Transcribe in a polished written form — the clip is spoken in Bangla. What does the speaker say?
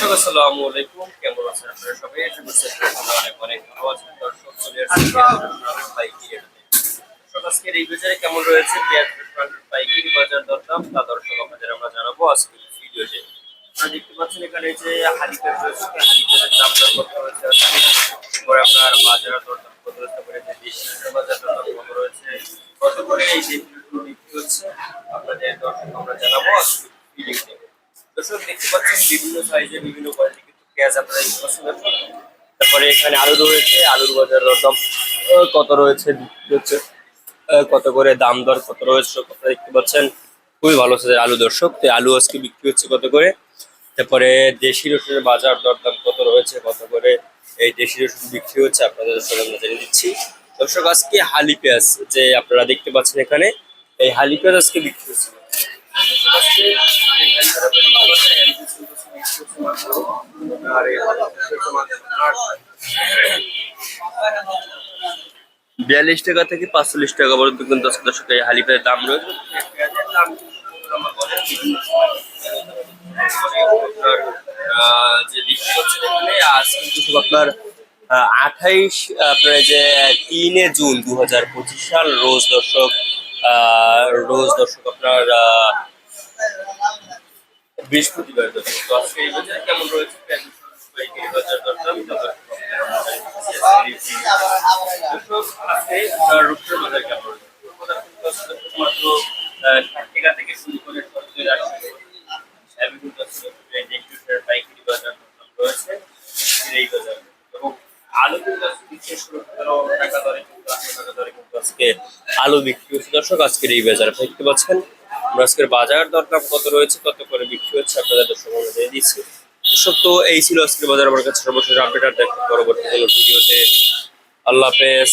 দর্শক আসসালামু আলাইকুম, কেমন আছেন আপনারা সবাই? আশা করছি আপনারা অনেক অনেক ভালো আছেন। দর্শক চলে আসছে পাইকারি হাটে। দর্শক আজকের এই বাজারে কেমন রয়েছে পেঁয়াজ রসুনের পাইকারি বাজার দরদাম তা দর্শক আপনাদের আমরা জানাবো আজকের ভিডিওতে। আপনারা দেখতে পাচ্ছেন এখানে যে হালি পেঁয়াজ রয়েছে, হালি পেঁয়াজের দাম দর কত রয়েছে আজকে, পরে আপনার বাজার দরদাম কত রয়েছে, পরে যে দেশি বাজার দরদাম কত রয়েছে, কত করে এই যে বিক্রি হচ্ছে আপনাদের দর্শক আমরা জানাবো আজকে ভিডিওতে। দর্শক দেখতে পাচ্ছেন বিভিন্ন সাইজে বিভিন্ন কোয়ালিটি কিন্তু পেঁয়াজ আপনারা এই পছন্দ করেন। তারপরে এখানে আলু রয়েছে, আলুর বাজার দাম কত রয়েছে, বিক্রি হচ্ছে কত করে, দাম দর কত রয়েছে আপনারা দেখতে পাচ্ছেন। খুবই ভালো সাইজের আলু দর্শক, তো আলু আজকে বিক্রি হচ্ছে কত করে। তারপরে দেশি রসুনের বাজার দরদাম কত রয়েছে, কত করে এই দেশি রসুন বিক্রি হচ্ছে আপনাদের সাথে আমরা জেনে দিচ্ছি। দর্শক আজকে হালি পেঁয়াজ যে আপনারা দেখতে পাচ্ছেন এখানে, এই হালি পেঁয়াজ আজকে বিক্রি হচ্ছে ৳42 থেকে ৳45 পর্যন্ত কিন্তু দর্শক এই হালি পেঁয়াজের দাম রয়েছে। যে দেখতে পাচ্ছেন এখানে আজ কিন্তু শুধু আপনার 28 আপনার এই যে 3 জুন 2025 সাল রোজ দর্শক আপনার বৃহস্পতিবার দর্শক। তো আজকে এই বাজারে কেমন রয়েছে পেঁয়াজ পাইকারি বাজার দরদাম দর্শক আজকে রূপসা বাজার কেমন রয়েছে? রূপসা বাজার কিন্তু মাত্র 60 টাকা থেকে শুরু করে 70-80 পাইকারি বাজার দরদাম রয়েছে এই বাজার। এবং আলু কিন্তু আজকে বিশেষ করে 15 টাকা দরে কিন্তু 18 টাকা দরে কিন্তু আজকে আলু বিক্রি হচ্ছে দর্শক আজকের এই বাজারে দেখতে পাচ্ছেন। আমরা আজকের বাজার দরদাম কত রয়েছে, কত করে বিক্রি হচ্ছে আপনাদের দর্শক আমরা দিয়ে দিচ্ছি। দর্শক তো এই ছিল আজকের বাজার আমার কাছে সর্বশেষ আপডেট। আর দেখুন পরবর্তী কোনো ভিডিওতে। আল্লাহ হাফেজ।